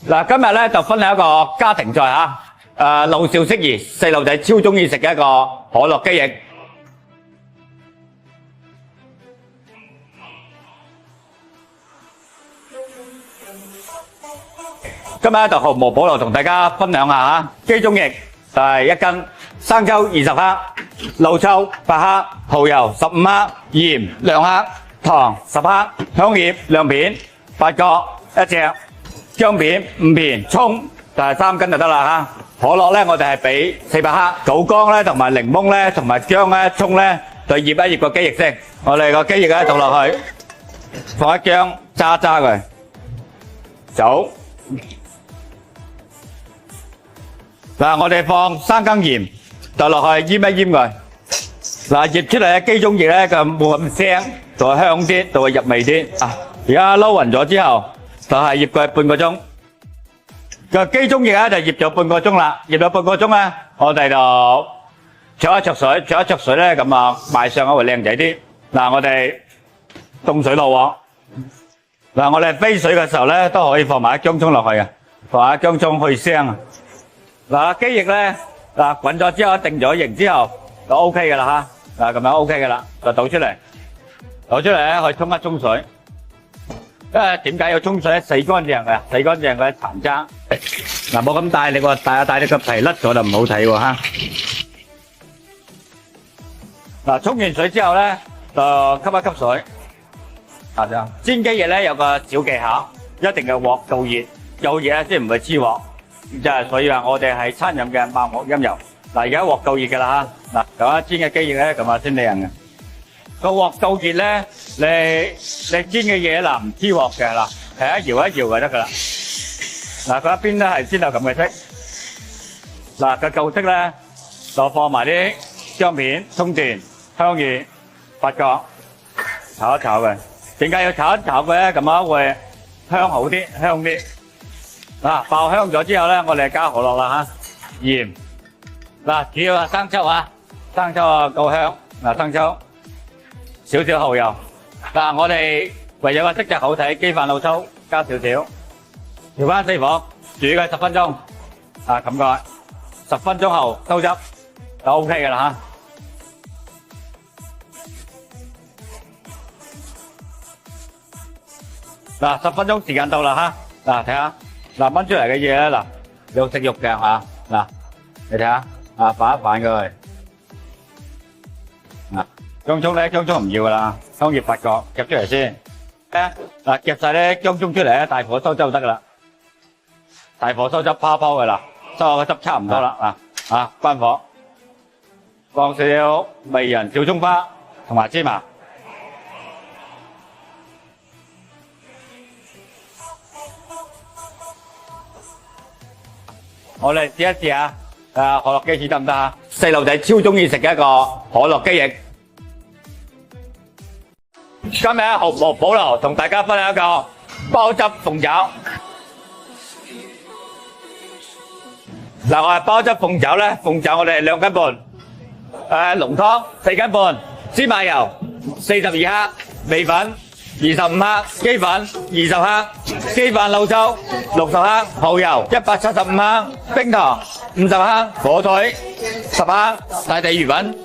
嗱，今日咧就分享一個家庭菜嚇，老少適宜，細路仔超中意食嘅一個可樂雞翼。今日咧就毫無保留同大家分享下嚇，雞中翼就係1斤，生抽20克，老抽8克，蠔油15克，鹽2克，糖10克，香葉2片，八角1隻。薑片5片，葱就係3斤就得啦嚇。可樂咧，我哋係俾400克，棗乾咧同埋檸檬咧同埋薑咧、葱咧，就醃一醃個雞翼先。我哋個雞翼咧倒落去，放一薑，揸佢，酒。嗱，我哋放3羹鹽，倒落去醃一醃佢。嗱，醃出嚟嘅雞中翼咧就冇咁腥，就會香啲，就會入味啲。啊，而家撈勻咗之後。就係醃佢半個鐘，個雞中翼咧就醃咗半個鐘啦，醃咗半個鐘咧，我哋就焯一焯水，焯一焯水咧咁啊賣相啊會靚仔啲。嗱，我哋凍水落鑊，嗱我哋飛水嘅時候咧都可以放埋啲薑葱落去嘅，放下薑葱去腥啊。嗱雞翼咧嗱滾咗之後定咗型之後就 OK 噶啦嚇，嗱咁樣 OK 噶啦，就倒出嚟，倒出嚟咧可以沖一沖水。因為點解要沖水咧？洗乾淨嘅，洗乾淨嗰啲殘渣。嗱，冇咁大力喎，大力個皮甩咗就唔好睇喎嚇。嗱，沖完水之後咧，就吸一吸水。啊，就煎雞翼咧有個小技巧，一定要鑊夠熱，夠熱咧先唔會黐鑊。就係所以話我哋係餐飲嘅萬惡陰油。嗱，而家鑊夠熱㗎啦嚇。嗱，咁啊煎嘅雞翼咧咁啊先靚嘅。個鑊夠熱咧，你煎嘅嘢嗱唔黐鑊嘅嗱，係一搖一搖就得噶啦。嗱，佢一邊咧係先有咁嘅色，嗱佢夠色咧就放埋啲薑片、葱段、香葉、八角，炒一炒佢。點解要炒一炒佢咧？咁樣會香好啲，香啲。嗱爆香咗之後咧，我哋加可樂啦嚇，鹽。嗱主要係生抽啊，生抽啊夠香。嗱生抽。少少蠔油，嗱我哋為咗個色澤好睇，雞飯老抽加少少，調翻4火，煮佢10分鐘，啊冚蓋，10分鐘後收汁就 OK 噶啦嚇。嗱10分鐘時間到啦嚇，嗱睇下，嗱炆出嚟嘅嘢咧，嗱肉食肉嘅嚇，嗱你睇下，啊反一反佢。薑葱咧，薑葱唔要噶啦，香葉八角夾出嚟先。嗱夾晒咧薑葱出嚟咧，大火收汁就得噶啦。大火收汁泡泡噶啦，收下個汁差唔多啦。啊關火，放少少味仁、小葱花同埋芝麻。我哋試一試啊，可樂雞翅得唔得啊？細路仔超中意食嘅一個可樂雞翼。今日毫無保留同大家分享一個鮑汁鳳爪。嗱，我係鮑汁鳳爪咧，鳳爪我哋係2斤半，濃湯4斤半，芝麻油42克，味粉25克，雞粉20克，雞飯老抽60克，蠔油175克，冰糖50克，火腿10克，大地魚粉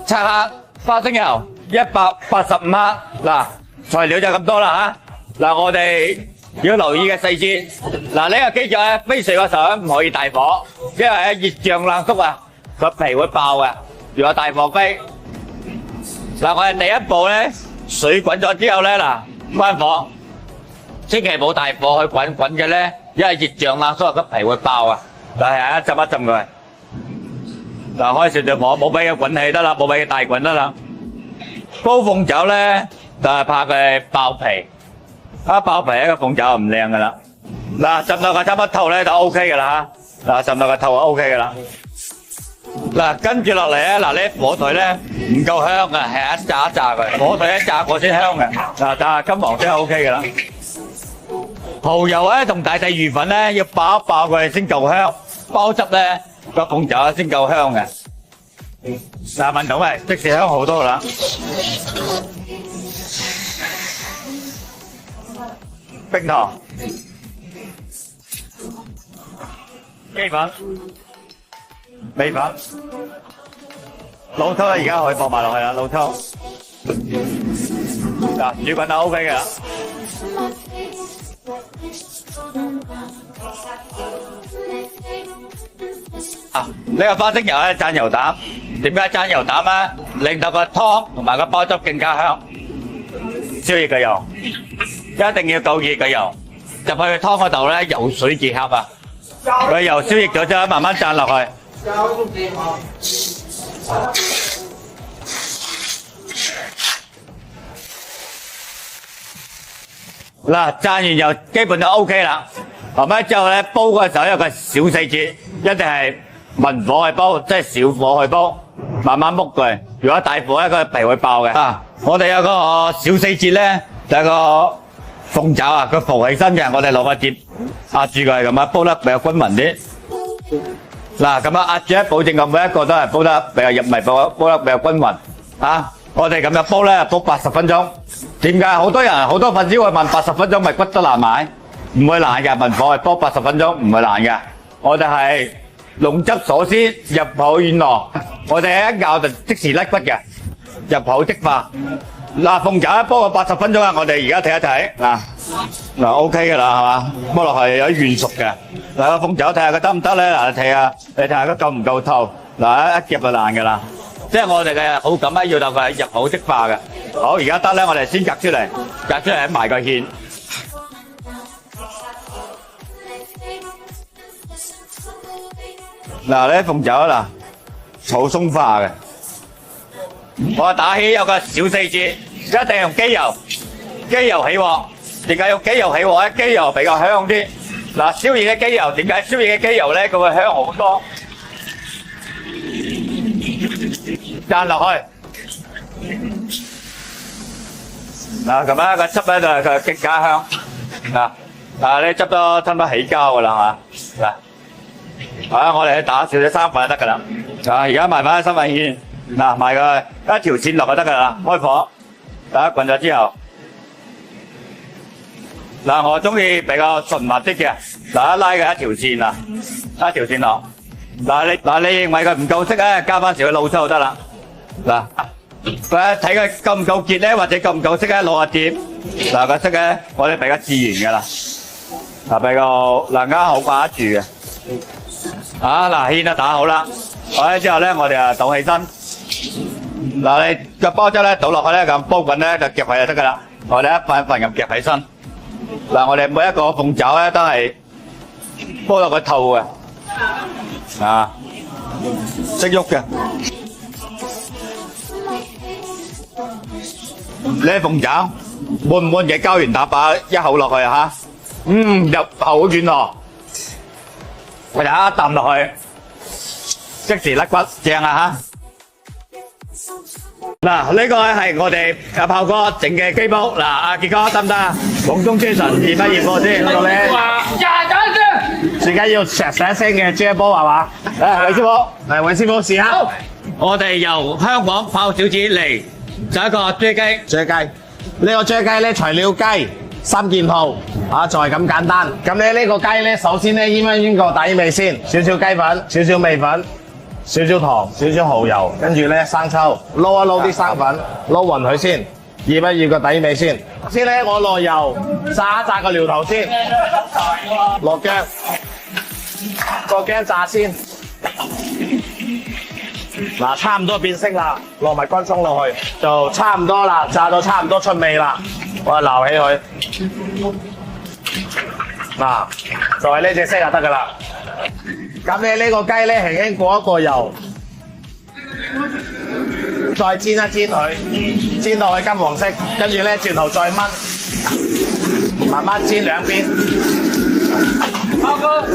7克，花生油185克。嗱，材料就咁多啦嚇。嗱，我哋要留意嘅細節，嗱呢個雞腳咧飛水嗰時候唔可以大火，因為熱脹冷縮啊，個皮會爆嘅。如果大火飛，嗱我哋第一步咧，水滾咗之後咧，嗱關火，千祈冇大火去滾嘅咧，因為熱脹冷縮個皮會爆啊。但係浸一浸佢，嗱開少少火，冇俾佢滾起得啦，冇俾佢大滾得啦。煲鳳爪咧就係怕佢爆皮，一爆皮一個鳳爪就唔靚噶啦。嗱浸到佢差唔多透咧就 OK 噶啦嚇，嗱浸到佢透就 OK 噶啦。嗱跟住落嚟咧，嗱呢火腿咧唔夠香嘅，係一炸佢，火腿一炸過先香嘅。嗱炸金黃色 OK 噶啦。蠔油咧同大地魚粉咧要爆一爆佢先夠香，鮑汁咧個鳳爪先夠香嘅。嗱聞到未？即時香好多啦。冰糖雞粉、味粉、老湯而家可以放埋落去啦，老湯。嗱，煮滾就 OK 嘅啦。呢個花生油咧蘸油膽，點解蘸油膽咧？令到個湯同埋個包汁更加香。燒熱嘅油，一定要夠熱嘅油，入去湯嗰度咧油水結合啊！佢油燒熱咗之後，慢慢蘸落去。嗱，蘸完油基本就 OK 啦。後尾之後咧，煲嗰時候有個小細節，一定係文火去煲，即係小火去煲，慢慢煨佢。如果大火咧，個皮會爆嘅。啊，我哋有個小細節咧，就係個鳳爪啊，佢浮起身嘅，我哋攞個碟壓住佢，咁樣煲得比較均勻啲。嗱，咁樣壓住咧，保證個每一個都係煲得比較入味，煲得比較均勻。啊，我哋咁樣煲咧，煲80分鐘。點解好多粉絲會問80分鐘咪骨得難買？唔會難嘅，文火係煲80分鐘唔會難嘅。我哋係濃汁鎖鮮，入口軟糯，我哋一咬就即時甩骨嘅，入口即化。嗱，鳳爪煲個80分鐘啊，我哋而家睇一睇嗱，OK 嘅啦，係嘛？煲落去有啲軟熟嘅。嗱，個鳳爪睇下佢得唔得咧？嗱，你睇下佢夠唔夠透？嗱，一夾就爛嘅啦。即係我哋嘅口感咧，要到佢入口即化嘅。好，而家得咧，我哋先隔出嚟埋個芡。嗱，呢鳳爪嗱，好鬆化嘅。我打起有個小細節，一定用機油，機油起鑊。點解用機油起鑊咧？機油比較香啲。嗱，燒熱嘅機油，點解燒熱嘅機油咧？佢會香好多。蘸落去，嗱咁樣個汁咧就佢更加香。嗱，呢汁都差唔多起膠噶啦，係嘛？嗱，我哋打少少生粉就得噶啦。而家埋翻生粉芡，嗱埋個一條線落就得噶啦。開火，打滾咗之後，嗱我中意比較順滑啲嘅，嗱一拉嘅一條線啊，一條線落。嗱你認為佢唔夠色咧，加翻少少老抽就得啦。嗱，睇佢夠唔夠結咧，或者夠唔夠色咧，攞個碟。嗱個色咧，我哋比較自然嘅啦。比較啱好掛得住嘅。嗱芡都打好啦，好之後咧，我哋啊倒起身。嗱你個煲汁咧倒落去咧，咁煲滾咧就夾起就得噶啦。我哋一份一份咁夾起身。嗱我哋每一個鳳爪咧都係煲落個透嘅，識喐嘅。呢鳳爪滿唔滿嘅膠原蛋白一口落去嚇，入口軟糯，我就一啖落去，即時甩骨，正啊嚇！嗱，呢個係我哋阿炮哥整嘅雞煲，嗱阿傑哥得唔得啊？廣東車神熱不熱鍋先？呢個咧時間要石石聲嘅豬煲係嘛？韋師傅，韋師傅試下。我哋由香港炮小子嚟就一個豬雞，呢個豬雞咧材料雞3件套就係咁簡單。咁咧呢個雞咧，首先咧醃個底味先，少少雞粉，少少味粉，少少糖，少少蠔油，跟住咧生抽，撈一撈啲生粉，撈勻佢先，醃一醃個底味先。先咧我落油炸一炸個料頭先，落薑，個薑炸先。嗱，差唔多變色啦，落埋乾鬆落去，就差唔多啦，炸到差唔多出味啦，我就撈起佢。嗱，就係呢隻色就得噶啦。咁你呢個雞咧輕輕過一過油，再煎一煎佢，煎到佢金黃色，跟住咧轉頭再燜，慢慢煎兩邊。炮哥，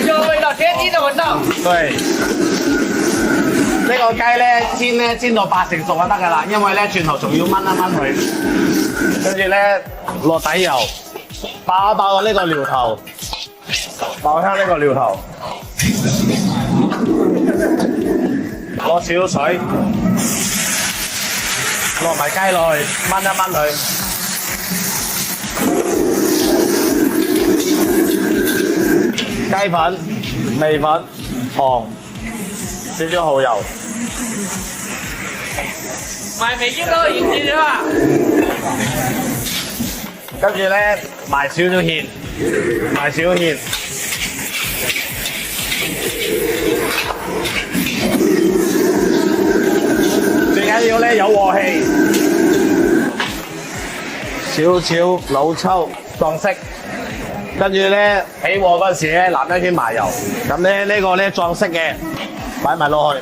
這個味道，天雞的味道。對。呢個雞咧煎到80成熟就得噶啦，因為咧轉頭仲要燜一燜佢，跟住咧落底油，爆一爆呢個料頭，爆香呢個料頭，落少少水，落埋雞落去燜一燜佢，雞粉。味粉、糖、少少蠔油。買味精都可以知啦。跟住咧埋少少芡，埋少少芡。最緊要咧有鑊氣，少少老抽當色，跟住咧起鑊嗰時咧淋一圈麻油，咁咧呢個咧裝飾嘅擺埋落去。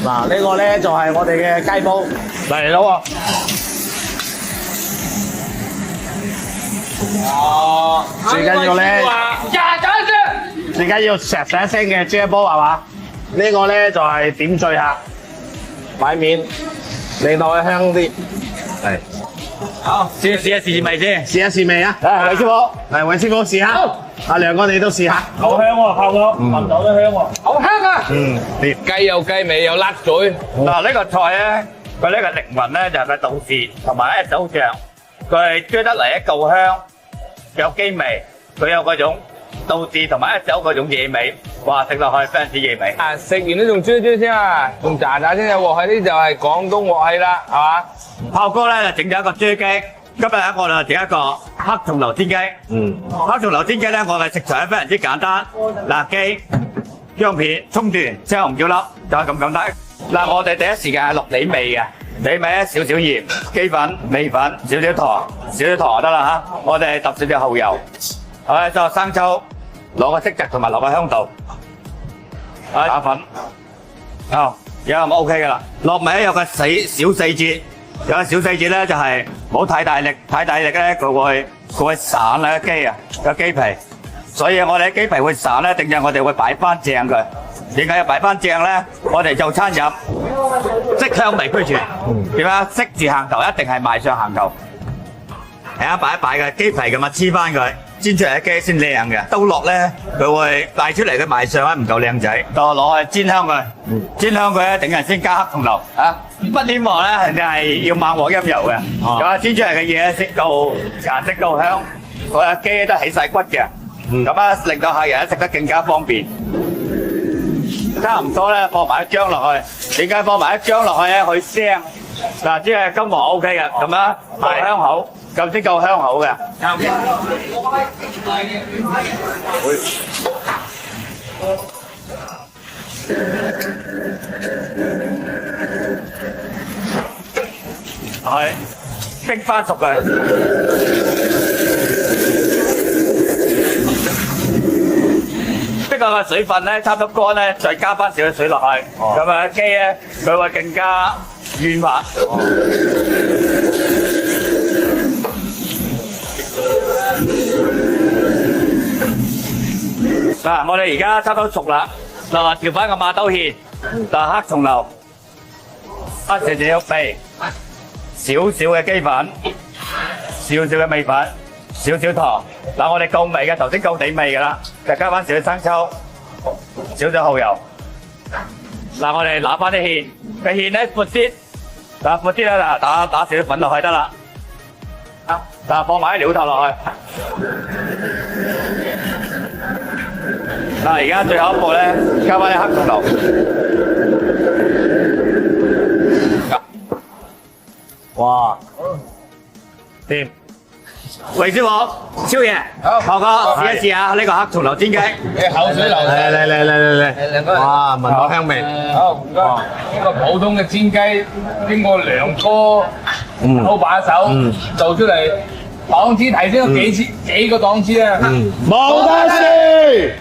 嗱，呢個咧就係我哋嘅雞煲嚟咯喎。哦，最緊要咧，最緊要石石聲嘅豬煲係嘛？呢個咧就係點綴下擺面，令到佢香啲。係，好，試一試味先。試一試味啊！嚟，韋師傅，嚟韋師傅試下。阿亮哥你都試下。好香喎，炮哥，聞到都香喎。好香啊！掂。雞有雞味，有甩嘴。嗱呢個菜咧，佢呢個靈魂咧就係佢豆豉同埋一手醬，佢係追得嚟一夠香，有雞味，佢有嗰種豆豉同埋一手嗰種野味，哇！食落去非常之野味。啊，食完都仲追先啊，仲喳喳先有鑊氣，呢就係廣東鑊氣啦，係嘛？炮哥咧就整咗一個豬雞，今日咧我哋就整一個黑松露煎雞。黑松露煎雞咧，我哋食材非常之簡單，辣雞、薑片、葱段、青紅椒粒，就係咁簡單。嗱，我哋第一時間係落梨味嘅，梨味咧少少鹽、雞粉、味粉、少少糖就得啦嚇。我哋揼少少蠔油，再生抽，攞個色澤同埋攞個香度，打粉，好，而家咁 OK 噶啦。落味有個小細節。有個小細節咧，就係唔好太大力，太大力咧佢會散啦雞啊，個雞皮。所以我哋雞皮會散咧，定係我哋會擺翻正佢。點解要擺翻正咧？我哋做餐飲，色香味俱全。點啊？色字行頭一定係賣相行頭。係啊，擺一擺嘅雞皮咁啊，黐翻佢，煎出嚟嘅雞先靚嘅。刀落咧，佢會帶出嚟嘅賣相咧唔夠靚仔，就攞去煎香佢。煎香佢咧，等陣先加黑松露啊！不希望咧，人哋係要猛鑊陰油嘅，咁啊煎出嚟嘅嘢先夠顏色夠香，個雞都起晒骨嘅，咁啊令到客人食得更加方便。差唔多咧，放埋啲薑落去。點解放埋啲薑落去咧？佢腥。嗱，即係金黃 OK 嘅，咁樣夠香口，咁先夠香口嘅。係逼翻熟佢，逼個個水分咧差唔多乾咧，再加翻少少水落去，咁啊雞咧佢會更加軟滑。嗱，我哋而家差唔多熟啦，嗱調翻個馬兜芡，嗱黑松露，少少味。少少嘅雞粉，少少嘅味粉，少少糖。嗱，我哋夠味嘅，頭先夠地味㗎啦，就加翻少少生抽，少少蠔油。嗱，我哋揦翻啲芡，個芡咧闊啲，嗱闊啲啦，嗱打少少粉落去得啦。啊，嗱放埋啲料頭落去。嗱，而家最後一步咧，加翻啲黑松露。哇，掂！韋師傅，超爺，炮哥試一試下呢個黑松露煎雞。口水流嚟！哇，聞到香味。好，唔該。呢個普通嘅煎雞，經過梁哥手把手做出嚟，檔次提升咗幾個檔次啊！冇得試。